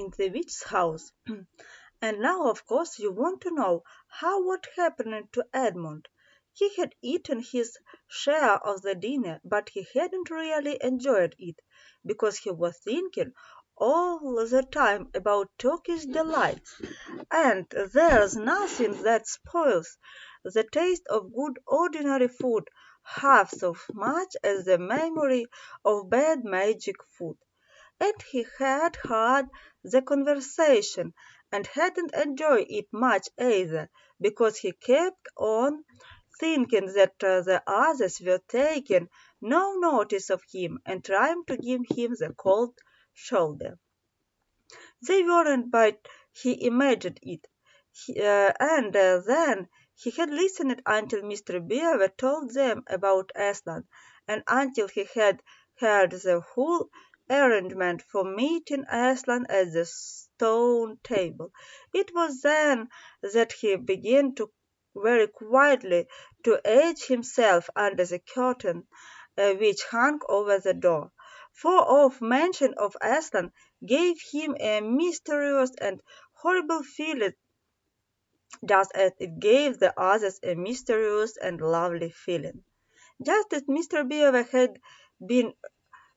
in the witch's house. And now, of course, you want to know what happened to Edmund. He had eaten his share of the dinner, but he hadn't really enjoyed it, because he was thinking all the time about Turkish delights. And there's nothing that spoils the taste of good ordinary food half so much as the memory of bad magic food. And he had heard the conversation and hadn't enjoyed it much either, because he kept on thinking that the others were taking no notice of him and trying to give him the cold shoulder. They weren't, but he imagined it. And then he had listened until Mr. Beaver told them about Aslan, and until he had heard the whole arrangement for meeting Aslan at the stone table. It was then that he began to very quietly to edge himself under the curtain which hung over the door. For of mention of Aslan gave him a mysterious and horrible feeling, just as it gave the others a mysterious and lovely feeling. Just as Mr. Beaver had been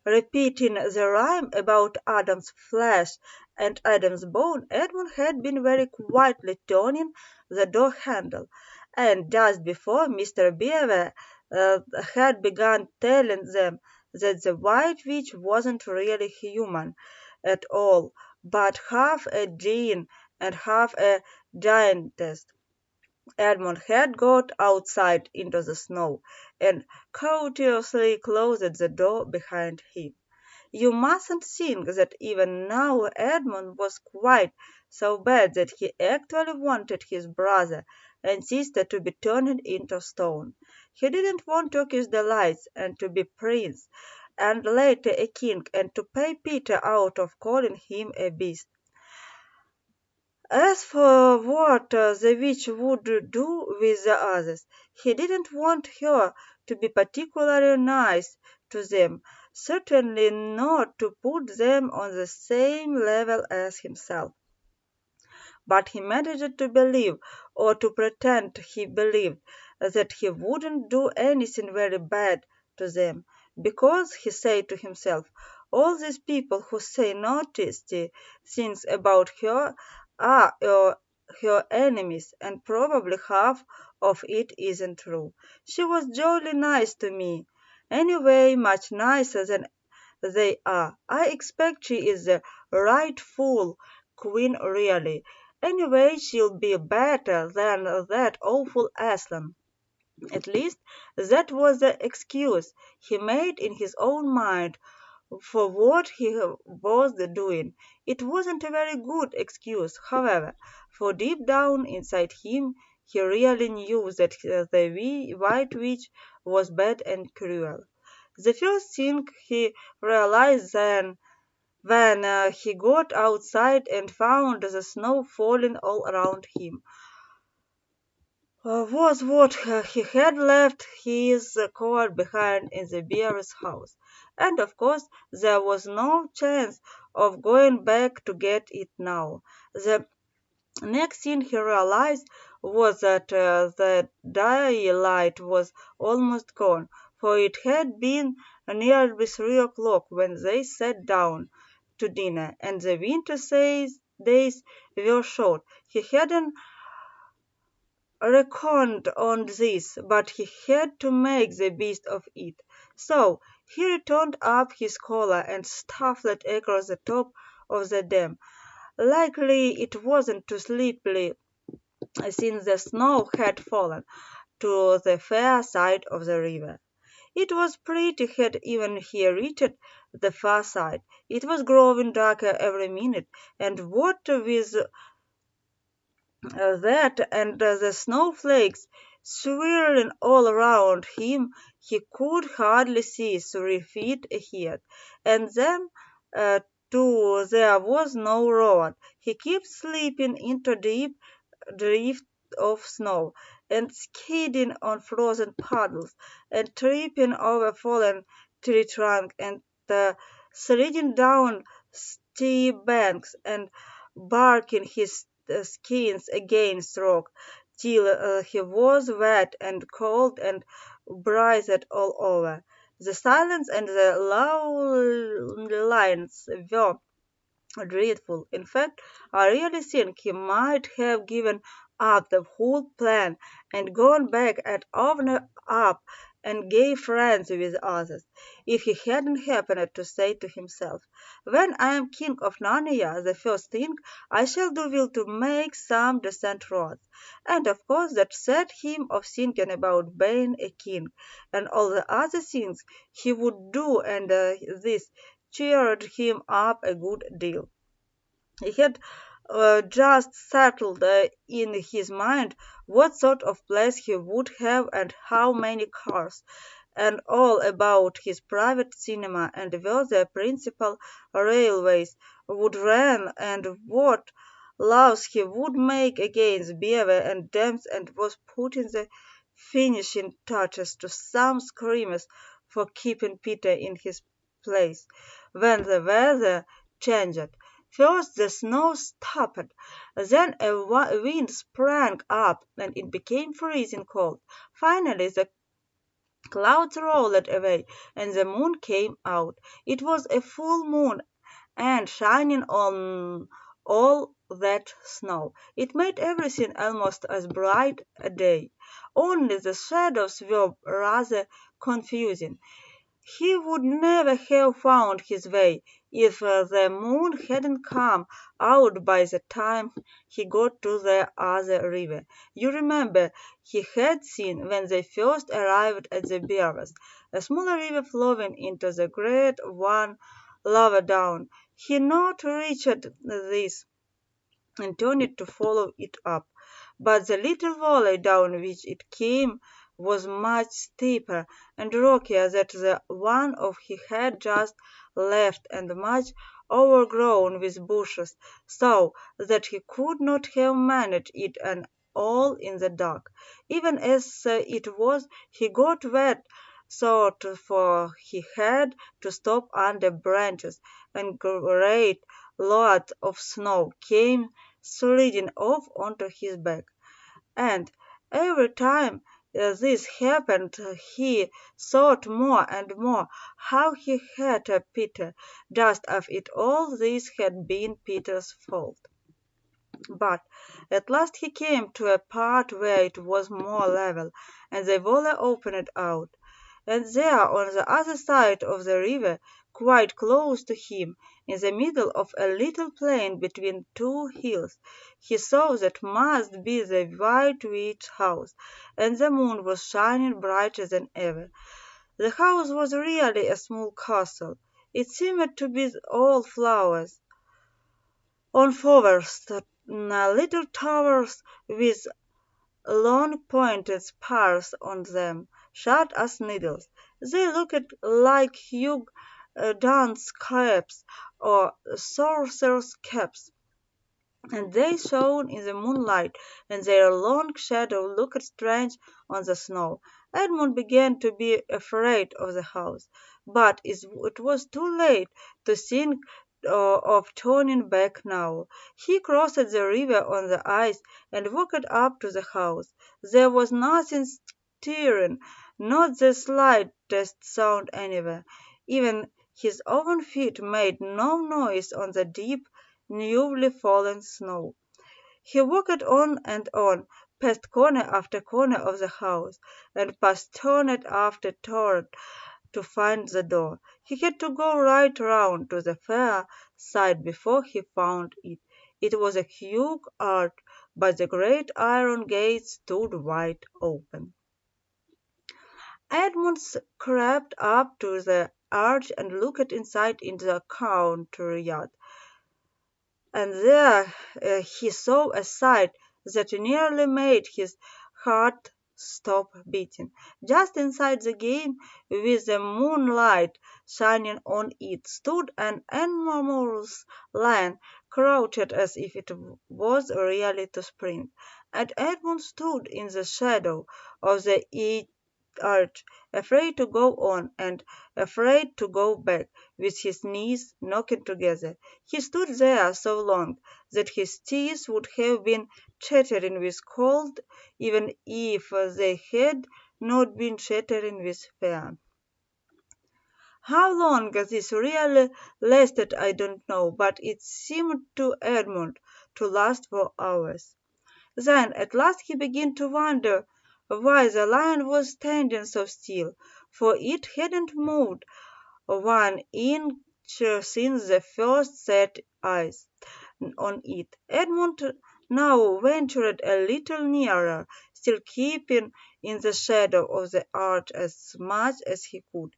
repeating the rhyme about Adam's flesh and Adam's bone, Edmund had been very quietly turning the door handle, and just before Mr. Beaver had begun telling them that the White Witch wasn't really human at all, but half a Jane and half a giantess. Edmund had got outside into the snow and courteously closed the door behind him. You mustn't think that even now Edmund was quite so bad that he actually wanted his brother and sister to be turned into stone. He didn't want Turkish delights and to be prince, and later a king, and to pay Peter out of calling him a beast. As for what the witch would do with the others, he didn't want her to be particularly nice to them, certainly not to put them on the same level as himself. But he managed to believe, or to pretend he believed, that he wouldn't do anything very bad to them, because he said to himself, all these people who say nasty things about her are her enemies, and probably half of it isn't true. She was jolly nice to me, anyway, much nicer than they are. I expect she is the rightful queen really. Anyway, she'll be better than that awful Aslan. At least that was the excuse he made in his own mind for what he was doing. It wasn't a very good excuse, however, for deep down inside him he really knew that the White Witch was bad and cruel. The first thing he realized then, when he got outside and found the snow falling all around him, was what he had left his coat behind in the bear's house. And of course, there was no chance of going back to get it now. The next thing he realized was that the daylight was almost gone, for it had been nearly 3 o'clock when they sat down to dinner, and the winter days were short. He hadn't reckoned on this, but he had to make the best of it. So he turned up his collar and stuffed it across the top of the dam. Likely it wasn't too sleepy, since the snow had fallen to the far side of the river. It was pretty had even he reached the far side. It was growing darker every minute, and what with that and the snowflakes swirling all around him, he could hardly see 3 feet ahead. And then, too, there was no road. He kept slipping into deep drift of snow, and skidding on frozen puddles, and tripping over fallen tree trunk, and sliding down steep banks and barking his skins against rock till he was wet and cold and brightened all over. The silence and the low lines were dreadful. In fact, I really think he might have given up the whole plan and gone back and opened up and gave friends with others, if he hadn't happened to say to himself, "When I am king of Narnia, the first thing I shall do will to make some decent roads." And of course that set him off thinking about being a king and all the other things he would do, and this cheered him up a good deal. He had just settled in his mind what sort of place he would have and how many cars, and all about his private cinema and where the principal railways would run and what laws he would make against beaver and dams, and was putting the finishing touches to some schemes for keeping Peter in his place when the weather changed. First the snow stopped, then a wind sprang up and it became freezing cold. Finally the clouds rolled away and the moon came out. It was a full moon and shining on all that snow. It made everything almost as bright a day. Only the shadows were rather confusing. He would never have found his way if the moon hadn't come out by the time he got to the other river. You remember he had seen when they first arrived at the Beavers, a smaller river flowing into the great one lower down. He not reached this and turned to follow it up. But the little valley down which it came was much steeper and rockier than the one of he had just left, and much overgrown with bushes, so that he could not have managed it and all in the dark. Even as it was, he got wet thought, for he had to stop under branches, and great loads of snow came sliding off onto his back. And every time this happened, he thought more and more how he hated Peter, just as if all this had been Peter's fault. But at last he came to a part where it was more level, and the valley opened out. And there, on the other side of the river, quite close to him, in the middle of a little plain between two hills, he saw that must be the White Witch house, and the moon was shining brighter than ever. The house was really a small castle. It seemed to be all flowers on flowers, little towers with long pointed spires on them, sharp as needles. They looked like huge dance caps or sorcerers' caps, and they shone in the moonlight, and their long shadow looked strange on the snow. Edmund began to be afraid of the house, but it was too late to think of turning back now. He crossed the river on the ice and walked up to the house. There was nothing stirring, not the slightest sound anywhere. Even his own feet made no noise on the deep, newly fallen snow. He walked on, past corner after corner of the house, and past turret after turret to find the door. He had to go right round to the far side before he found it. It was a huge arch, but the great iron gate stood wide open. Edmund crept up to the arch and looked inside into the courtyard. And there he saw a sight that nearly made his heart stop beating. Just inside the gate, with the moonlight shining on it, stood an enormous lion, crouched as if it was really to spring. And Edmund stood in the shadow of the arch, afraid to go on and afraid to go back, with his knees knocking together. He stood there so long that his teeth would have been chattering with cold even if they had not been chattering with fear. How long this really lasted I don't know, but it seemed to Edmund to last for hours. Then at last he began to wonder why the lion was standing so still, for it hadn't moved 1 inch since the first set eyes on it. Edmund now ventured a little nearer, still keeping in the shadow of the arch as much as he could.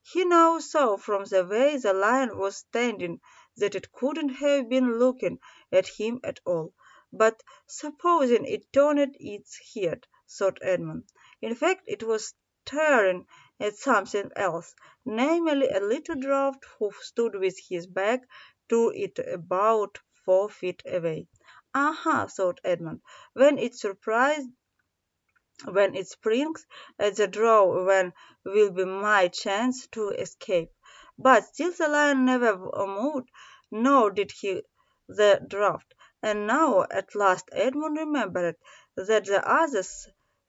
He now saw from the way the lion was standing that it couldn't have been looking at him at all. But supposing it turned its head, thought Edmund. In fact, it was staring at something else, namely a little dwarf who stood with his back to it about 4 feet away. Aha, thought Edmund, when it surprised when it springs at the draw when will be my chance to escape. But still the lion never moved, nor did he the draft. And now at last Edmund remembered that the others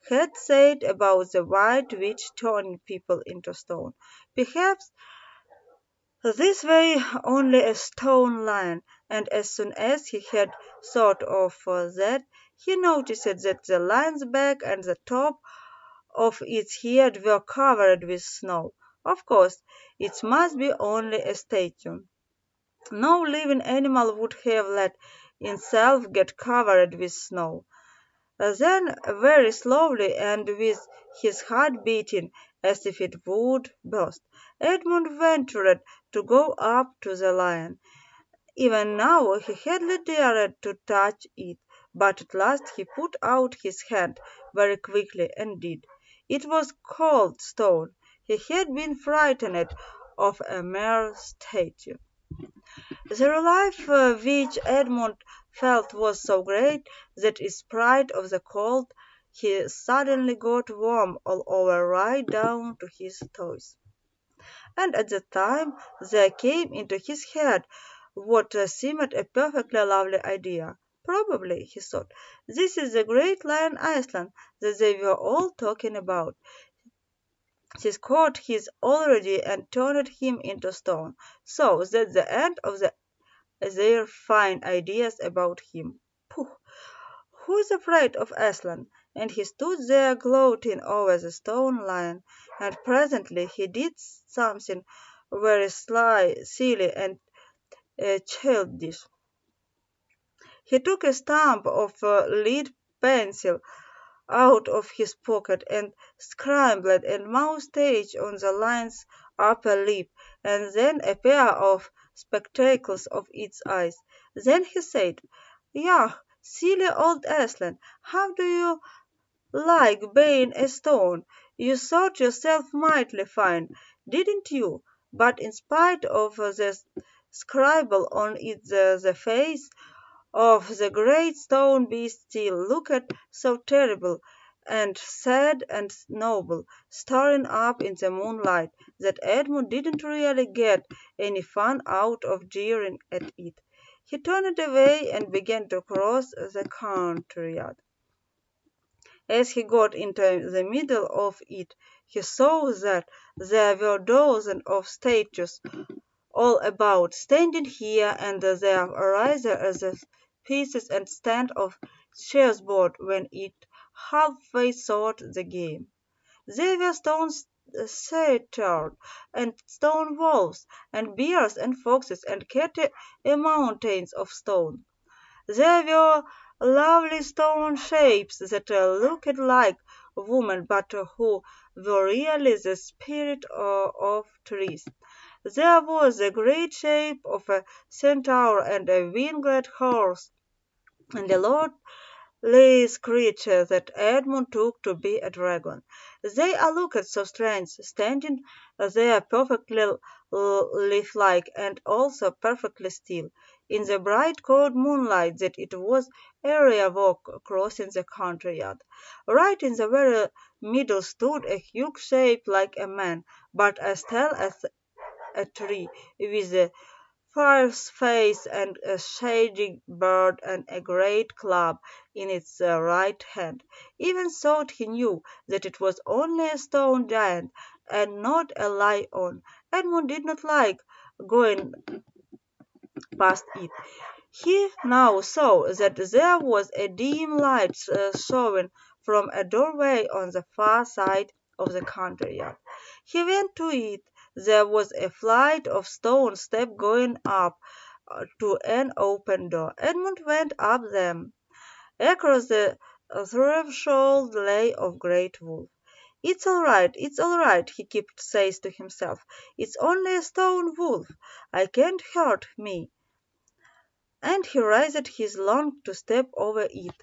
had said about the white witch turning people into stone. Perhaps this way only a stone lion, and as soon as he had thought of that, he noticed that the lion's back and the top of its head were covered with snow. Of course, it must be only a statue. No living animal would have let itself get covered with snow. Then, very slowly and with his heart beating as if it would burst, Edmund ventured to go up to the lion. Even now he hardly dared to touch it, but at last he put out his hand very quickly and did. It was cold stone. He had been frightened of a mere statue. The relief which Edmund felt was so great that in spite of the cold he suddenly got warm all over right down to his toes. And at the time there came into his head what seemed a perfectly lovely idea. Probably, he thought, this is the great lion Iceland that they were all talking about. She's caught his already and turned him into stone, so that's the end of their fine ideas about him. Pooh! Who's afraid of Aslan? And he stood there gloating over the stone lion, and presently he did something very sly, silly, and childish. He took a stump of lead pencil out of his pocket and scribbled a moustache on the lion's upper lip, and then a pair of spectacles of its eyes. Then he said, "Yah, silly old Aslan, how do you like being a stone? You thought yourself mighty fine, didn't you? But in spite of the scribble on it, the face of the great stone beast still looked so terrible and sad and noble, staring up in the moonlight, that Edmund didn't really get any fun out of jeering at it. He turned away and began to cross the courtyard. As he got into the middle of it, he saw that there were dozens of statues all about, standing here and there, rather as a pieces and stand of chessboard when it halfway thought the game. There were stone satyrs and stone wolves and bears and foxes and mountains of stone. There were lovely stone shapes that looked like women but who were really the spirit of trees. There was the great shape of a centaur and a winged horse, and a lordly creature that Edmund took to be a dragon. They all looked so strange, standing there perfectly leaf-like and also perfectly still. in the bright cold moonlight that it was area walk crossing the country yard. Right in the very middle stood a huge shape like a man, but as tall as a tree, with a fierce face and a shaggy beard and a great club in its right hand. Even so he knew that it was only a stone giant and not a lion. Edmund did not like going past it. He now saw that there was a dim light showing from a doorway on the far side of the country yard. He went to it. There was a flight of stone steps going up to an open door. Edmund went up them. Across the threshold lay a great wolf. It's all right, he kept saying to himself. It's only a stone wolf. I can't hurt me. And he raised his long to step over it.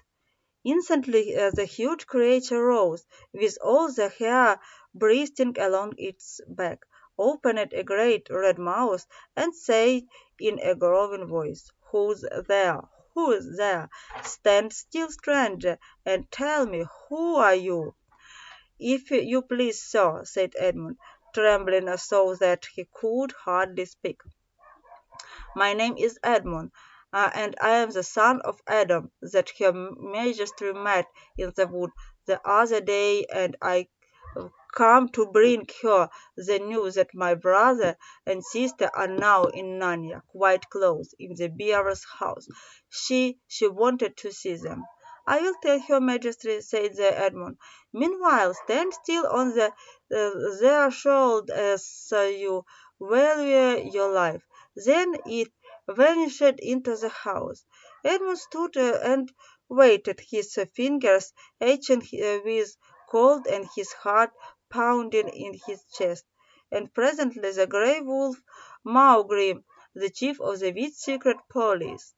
Instantly the huge creature rose, with all the hair bursting along its back, opened a great red mouth, and said in a growling voice, "Who's there? Who's there? Stand still, stranger, and tell me, who are you?" "If you please, sir," said Edmund, trembling so that he could hardly speak. "My name is Edmund, and I am the son of Adam that Her Majesty met in the wood the other day, and I come to bring her the news that my brother and sister are now in Narnia, quite close, in the bear's house. She wanted to see them." "I will tell Her Majesty," said the Edmund. "Meanwhile, stand still on their shoulder as you value your life." Then it vanished into the house. Edmund stood and waited, his fingers itching with cold and his heart pounding in his chest. And presently the grey wolf, Mowgli, the chief of the Witch Secret Police,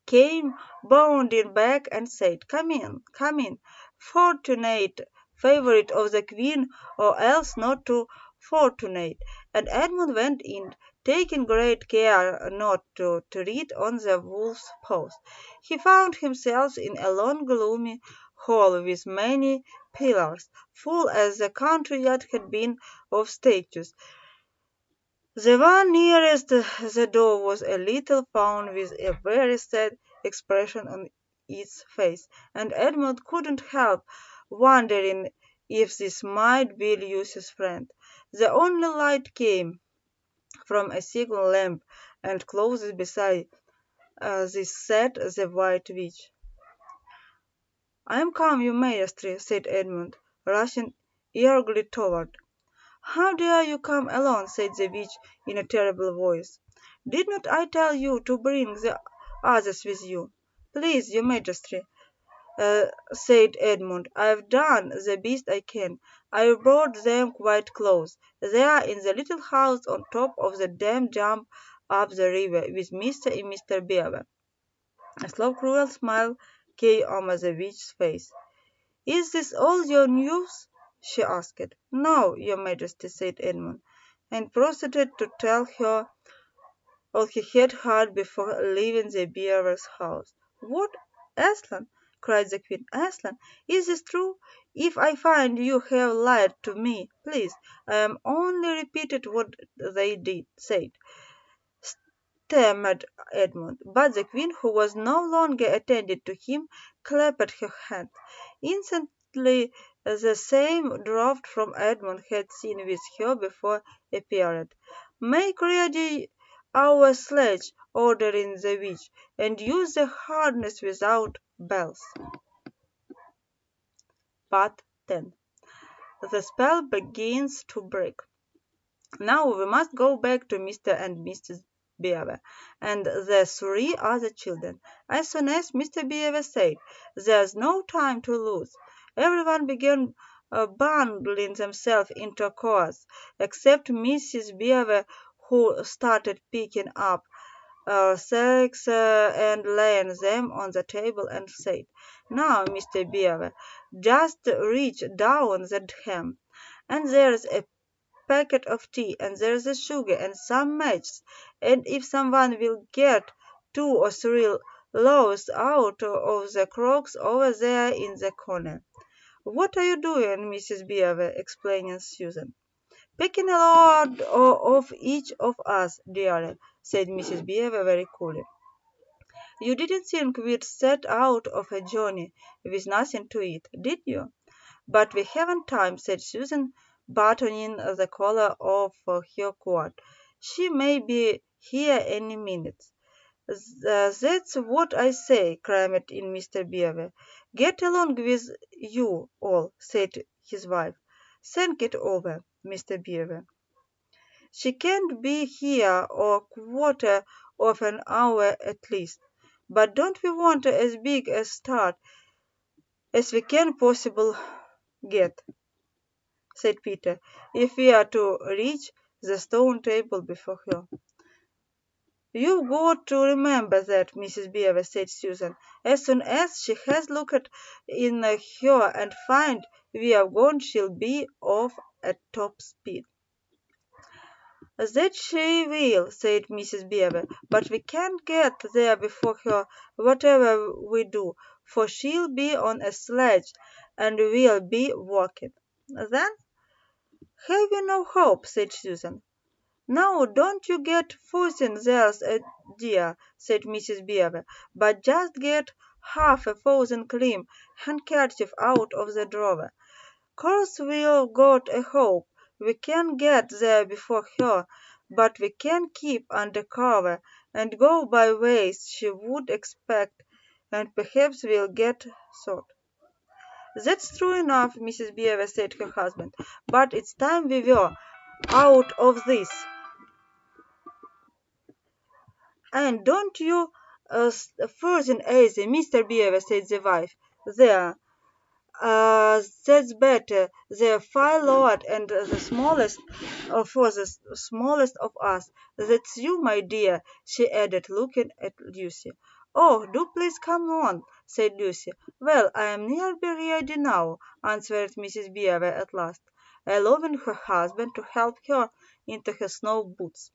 came bounding back and said, come in, fortunate favorite of the Queen, or else not too fortunate." And Edmund went in, taking great care not to tread on the wolf's paws. He found himself in a long gloomy hall with many pillars, full as the country yard had been of statues. The one nearest the door was a little fawn with a very sad expression on its face, and Edmund couldn't help wondering if this might be Lucy's friend. The only light came from a single lamp, and close beside this sat the White Witch. "I am come, your Majesty," said Edmund, rushing eagerly toward. "How dare you come alone?" said the witch in a terrible voice. "Did not I tell you to bring the others with you?" "Please, your Majesty," said Edmund, "I've done the best I can. I brought them quite close. They are in the little house on top of the dam jump up the river with Mr. and Mr. Beaver." A slow, cruel smile came over the witch's face. "Is this all your news?" she asked. "No, your Majesty," said Edmund, and proceeded to tell her all he had heard before leaving the bearer's house. "What, Aslan?" cried the Queen. "Aslan, is this true? If I find you have lied to me, please, I am only repeated what they said," stammered Edmund. But the Queen, who was no longer attending to him, clapped her hands. Instantly the same draft from Edmund had seen with her before appeared. "Make ready our sledge," ordered the witch, "and use the harness without bells." Part 10. The spell begins to break. Now we must go back to Mr. and Mrs. Beaver and the three other children. As soon as Mr. Beaver said, "There's no time to lose," everyone began bundling themselves into chorus, except Mrs. Beaver, who started picking up sacks and laying them on the table and said, "Now, Mr. Beaver, just reach down that hem, and there's a packet of tea, and there's the sugar and some matches, and if someone will get 2 or 3 loaves out of the crocks over there in the corner." "What are you doing, Mrs. Beaver?" explained Susan. "Picking a load of each of us, dearie," said Mrs. Beaver very coolly. "You didn't think we'd set out on a journey with nothing to eat, did you?" "But we haven't time," said Susan, buttoning the collar of her coat. "She may be here any minute." "That's what I say," chimed in Mr. Beaver. "Get along with you all," said his wife. "Think it over, Mr. Beaver. She can't be here a quarter of an hour at least. But don't we want as big a start as we can possibly get," said Peter, "if we are to reach the stone table before her?" "You've got to remember that, Mrs. Beaver," said Susan. "As soon as she has looked in her and finds we're gone, she'll be off at top speed." "That she will," said Mrs. Beaver, "but we can't get there before her, whatever we do, for she'll be on a sledge and we'll be walking." "Then have we no hope?" said Susan. "Now don't you get fussing, there's a dear," said Mrs. Beaver, "but just get half a frozen clean handkerchief out of the drawer. Course we've got a hope. We can get there before her, but we can keep under cover and go by ways she would expect, and perhaps we'll get shot." "That's true enough," Mrs. Beaver said to her husband, "but it's time we were out of this." "And don't you frozen easy, Mr. Beaver," said the wife. "There, that's better. They're far lower and the smallest for the smallest of us. That's you, my dear," she added, looking at Lucy. "Oh, do please come on," said Lucy. "Well, I'm nearly ready now," answered Mrs. Beaver at last, allowing her husband to help her into her snow boots.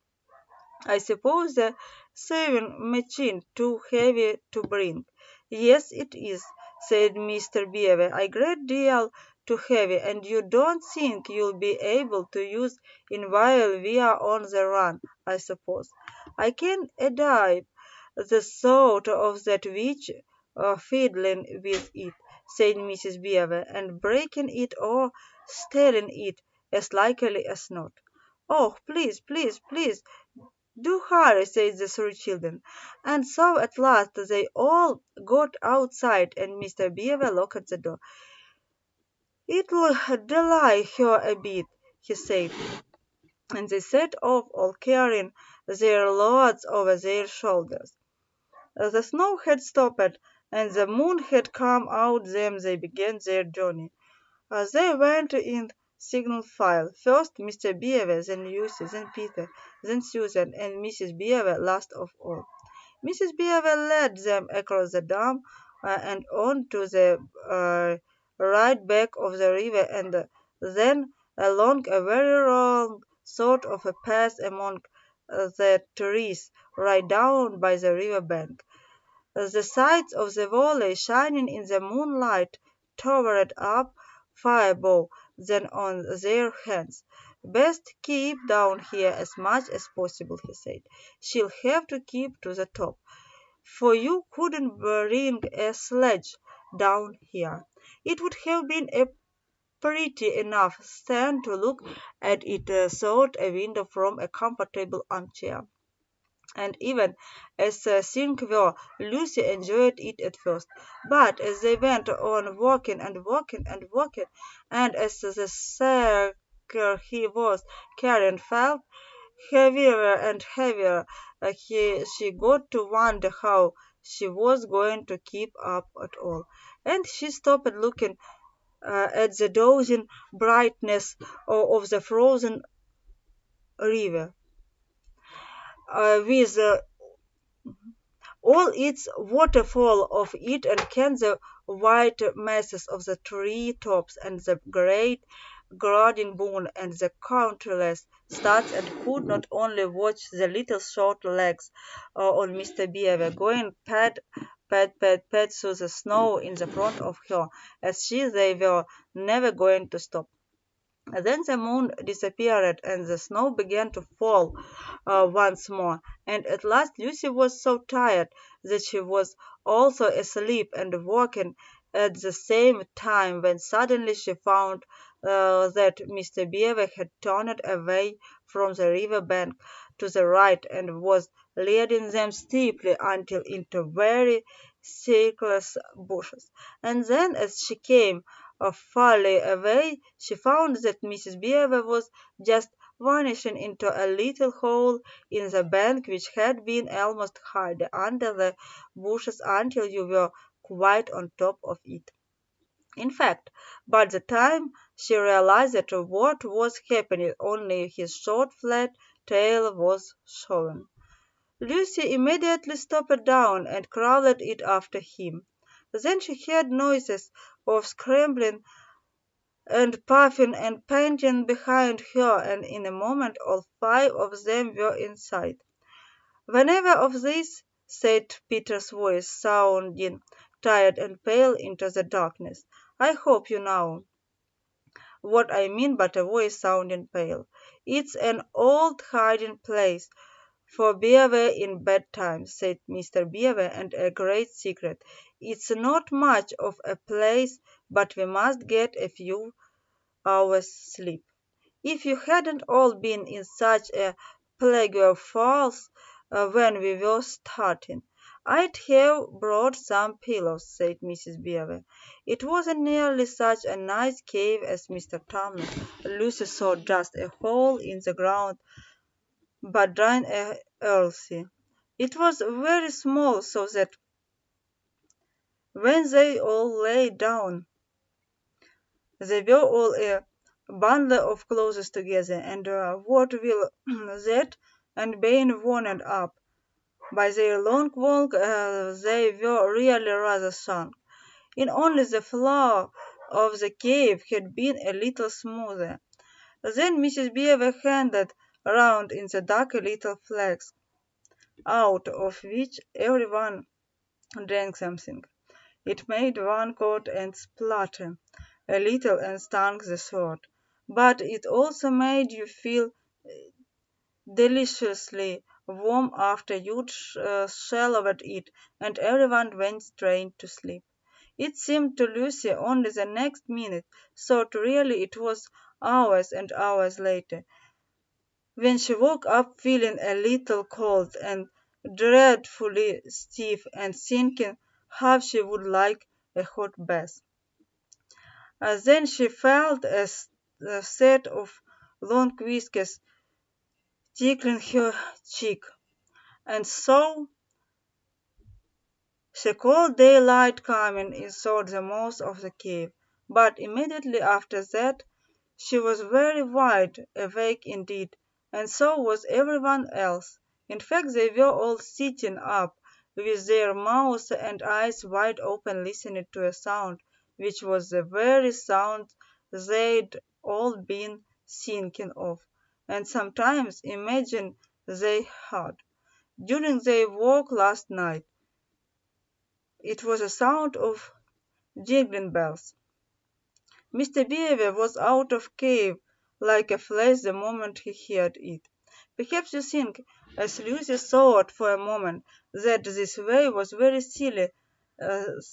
"I suppose the sewing machine too heavy to bring?" "Yes, it is," said Mr. Beaver, "a great deal too heavy, and you don't think you'll be able to use it while we are on the run, I suppose?" "I can adapt the thought of that witch fiddling with it," said Mrs. Beaver, "and breaking it or stealing it, as likely as not." "Oh, please, please, please, do hurry," said the three children. And so at last they all got outside, and Mr. Beaver locked the door. "It'll delay her a bit," he said, and they set off, all carrying their loads over their shoulders. The snow had stopped, and the moon had come out. Then they began their journey. They went in single file, first Mr. Beaver, then Lucy, then Peter, then Susan, and Mrs. Beaver last of all. Mrs. Beaver led them across the dam and on to the right bank of the river, and then along a very long sort of a path among the trees right down by the river bank. The sides of the valley, shining in the moonlight, towered up far above them on their hands. "Best keep down here as much as possible," he said. "She'll have to keep to the top, for you couldn't bring a sledge down here." It would have been a pretty enough stand to look at it through a window from a comfortable armchair. And even as things were, Lucy enjoyed it at first. But as they went on walking and walking and walking, and as the sack he was carrying felt heavier and heavier, she got to wonder how she was going to keep up at all. And she stopped looking at the dozing brightness of the frozen river, with all its waterfall of it, and can the white masses of the tree tops and the great guarding Boone and the countless stats and could not only watch the little short legs on Mr. Beaver going pat, pat, pat, pat through the snow in the front of her, as they were never going to stop. Then the moon disappeared and the snow began to fall once more, and at last Lucy was so tired that she was also asleep and walking at the same time when suddenly she found that Mr. Beaver had turned away from the river bank to the right and was leading them steeply until into very shapeless bushes. And then as she came farther away, she found that Mrs. Beaver was just vanishing into a little hole in the bank which had been almost hid under the bushes until you were quite on top of it. In fact, by the time she realized that what was happening, only his short flat tail was showing. Lucy immediately stopped down and crawled it after him. Then she heard noises of scrambling and puffing and panting behind her, and in a moment all five of them were in sight. "Whenever of this," said Peter's voice, sounding tired and pale into the darkness. "I hope you know what I mean by a voice sounding pale. It's an old hiding place for beaver in bad times," said Mr. Beaver, "and a great secret. It's not much of a place, but we must get a few hours' sleep. If you hadn't all been in such a plague of falls when we were starting, I'd have brought some pillows," said Mrs. Beaver. "It wasn't nearly such a nice cave as Mr. Tumnus. Lucy saw just a hole in the ground, but dry and earthy. It was very small, so that when they all lay down, they were all a bundle of clothes together, and what will that, and being worn up by their long walk, they were really rather sunk. In only the floor of the cave had been a little smoother. Then Mrs. Beaver handed round in the dark a little flask, out of which everyone drank something. It made one cough and splutter a little and stung the throat, but it also made you feel deliciously warm after you'd swallowed it, and everyone went straight to sleep. It seemed to Lucy only the next minute, so really it was hours and hours later, when she woke up feeling a little cold and dreadfully stiff and thinking how she would like a hot bath. Then she felt a set of long whiskers tickling her cheek, and so she called daylight coming in through the mouth of the cave. But immediately after that she was very wide awake indeed, and so was everyone else. In fact, they were all sitting up, with their mouths and eyes wide open, listening to a sound which was the very sound they'd all been thinking of, and sometimes imagined they heard, during their walk last night. It was a sound of jingling bells. Mr. Beaver was out of cave like a flash the moment he heard it. Perhaps you think, as Lucy thought for a moment, that this way was very silly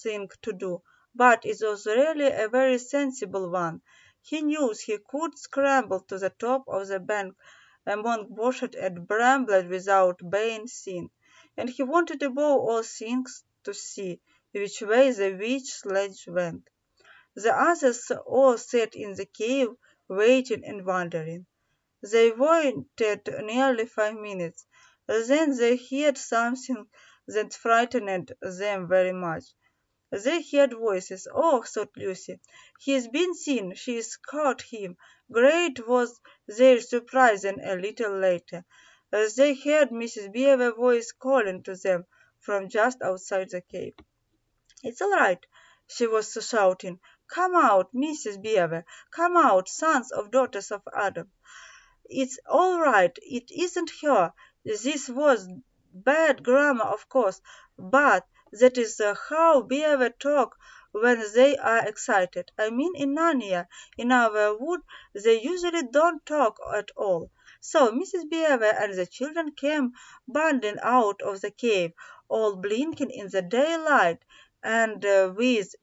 thing to do, but it was really a very sensible one. He knew he could scramble to the top of the bank among bushes and brambles without being seen, and he wanted above all things to see which way the witch sledge went. The others all sat in the cave, waiting and wondering. They waited nearly 5 minutes. Then they heard something that frightened them very much. They heard voices. "Oh," thought Lucy, "he's been seen. She's caught him." Great was their surprise then a little later, as they heard Mrs. Beaver's voice calling to them from just outside the cave. "It's all right," she was shouting. "Come out, Mrs. Beaver! Come out, sons and daughters of Adam! It's all right. It isn't her. This was bad grammar, of course, but that is how beavers talk when they are excited. I mean, in Narnia, in our wood, they usually don't talk at all." So Mrs. Beaver and the children came bounding out of the cave, all blinking in the daylight, and with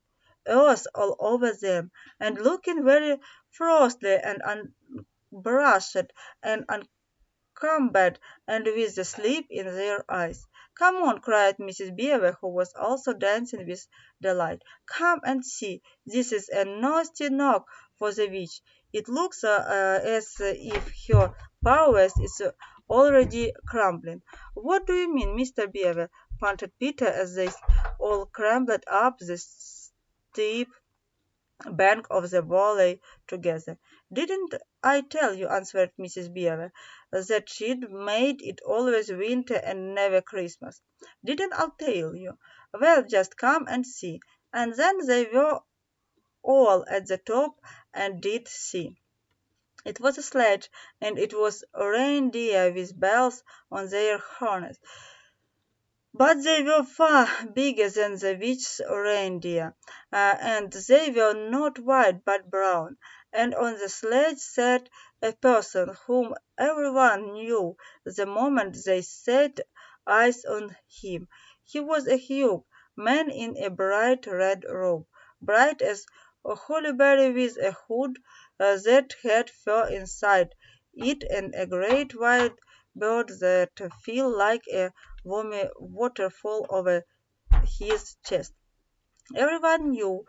earth all over them, and looking very frosty and unbrushed and uncombat, and with the sleep in their eyes. "Come on!" cried Mrs. Beaver, who was also dancing with delight. "Come and see. This is a nasty knock for the witch. It looks as if her powers is already crumbling." "What do you mean, Mr. Beaver?" panted Peter as they all scrambled up the steep bank of the valley together. "Didn't I tell you," answered Mrs. Beaver, "that she'd made it always winter and never Christmas? Didn't I tell you? Well, just come and see." And then they were all at the top and did see. It was a sledge, and it was a reindeer with bells on their harness. But they were far bigger than the witch's reindeer, and they were not white but brown, and on the sledge sat a person whom everyone knew the moment they set eyes on him. He was a huge man in a bright red robe, bright as a hollyberry, with a hood that had fur inside it, and a great white bird that felt like a foamy waterfall over his chest. Everyone knew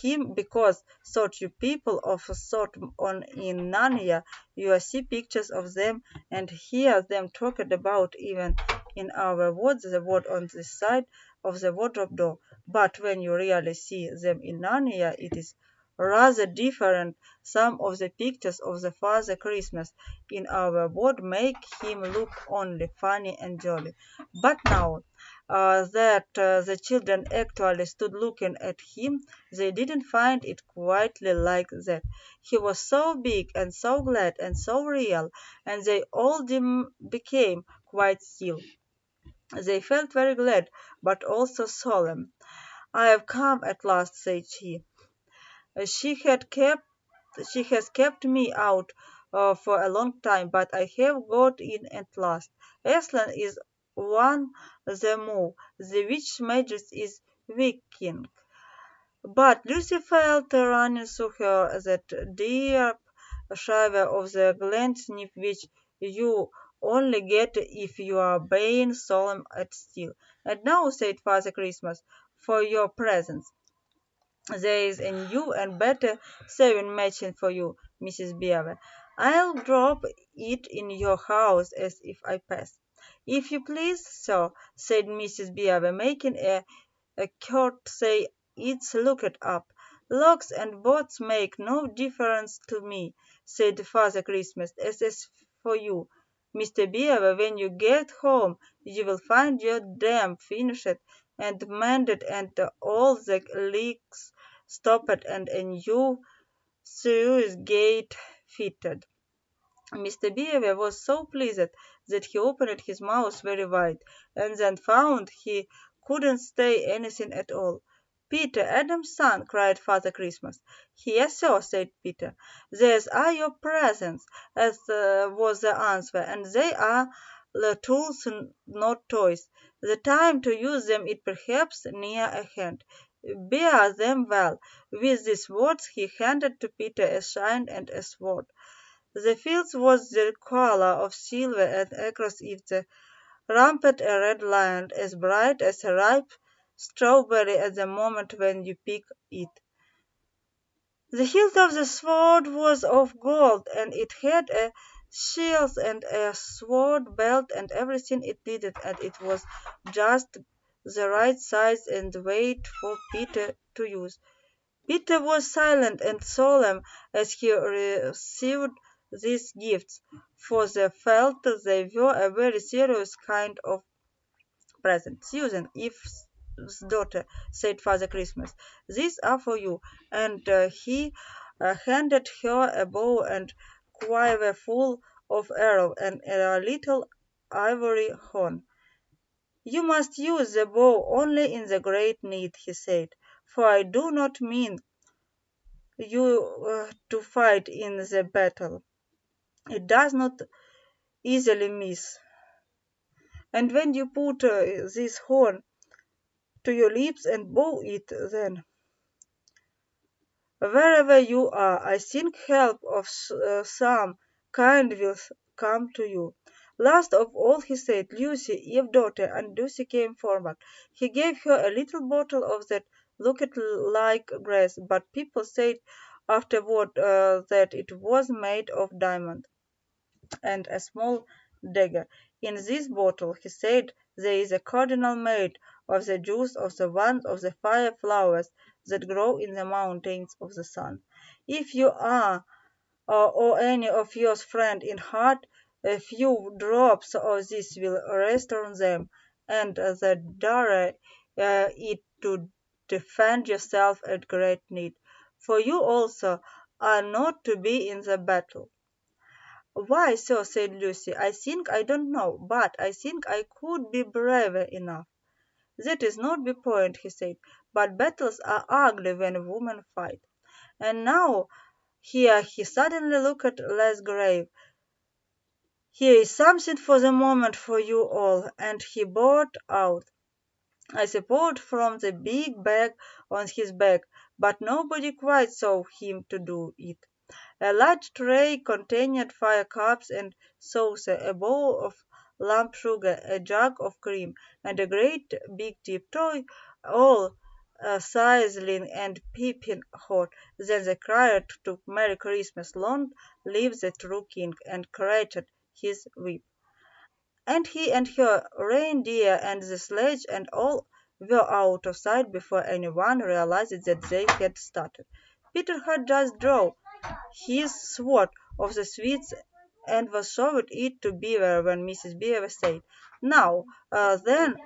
him because, thought you people of thought on in Narnia, you see pictures of them and hear them talked about even in our words, the word on the side of the wardrobe door. But when you really see them in Narnia, it is rather different. Some of the pictures of the Father Christmas in our world make him look only funny and jolly. But now that the children actually stood looking at him, they didn't find it quite like that. He was so big and so glad and so real, and they all became quite still. They felt very glad, but also solemn. "I have come at last," said she. She had kept she has kept me out for a long time, but I have got in at last. Aslan is one the more. The witch magus is weakening." But Lucy felt running through her that deep shiver of the glance which you only get if you are being solemn and still. "And now," said Father Christmas, "for your presents. There is a new and better sewing machine for you, Mrs. Beaver. I'll drop it in your house as if I pass." "If you please, sir," said Mrs. Beaver, making a curtsy. "It's looked up." "Locks and bolts make no difference to me," said Father Christmas. "As for you, Mr. Beaver, when you get home you will find your dam finished and mended and all the leaks stopped and a new sluice gate fitted." Mr. Beaver was so pleased that he opened his mouth very wide, and then found he couldn't say anything at all. "Peter, Adam's son!" cried Father Christmas. "Yes, sir," said Peter. "These are your presents," as was the answer, "and they are tools, not toys. The time to use them is perhaps near at hand. Bear them well." With these words he handed to Peter a shield and a sword. The field was the colour of silver, and across it the rampant a red lion, as bright as a ripe strawberry at the moment when you pick it. The hilt of the sword was of gold, and it had a shield and a sword belt and everything it needed, and it was just the right size and weight for Peter to use. Peter was silent and solemn as he received these gifts, for they felt they were a very serious kind of present. "Susan, if daughter," said Father Christmas. "These are for you." And he handed her a bow and quiver full of arrows and a little ivory horn. "You must use the bow only in the great need," he said, "for I do not mean you to fight in the battle. It does not easily miss. And when you put this horn to your lips and blow it, then wherever you are, I think help of some kind will come to you." Last of all he said, "Lucy, Eve's daughter," and Lucy came forward. He gave her a little bottle of that looked like grass, but people said afterward that it was made of diamond, and a small dagger. "In this bottle," he said, "there is a cardinal made of the juice of one of the fire flowers that grow in the mountains of the sun. If you are, or any of yours friend in heart, a few drops of this will rest on them, and the dare it to defend yourself at great need. For you also are not to be in the battle." "Why so?" said Lucy. "I don't know, but I think I could be brave enough." "That is not the point," he said, "but battles are ugly when women fight. And now," here he suddenly looked less grave, "here is something for the moment for you all," and he brought out, I suppose, from the big bag on his back, but nobody quite saw him to do it, a large tray containing 5 cups and saucer, a bowl of lump sugar, a jug of cream, and a great big tiptoe, all sizzling and piping hot. Then the crier took "Merry Christmas, Long live the true King," and cracked his whip. And he and her reindeer and the sledge and all were out of sight before anyone realized that they had started. Peter had just drawn his sword of the sweets and was showing it to Beaver when Mrs. Beaver said, "Now, then,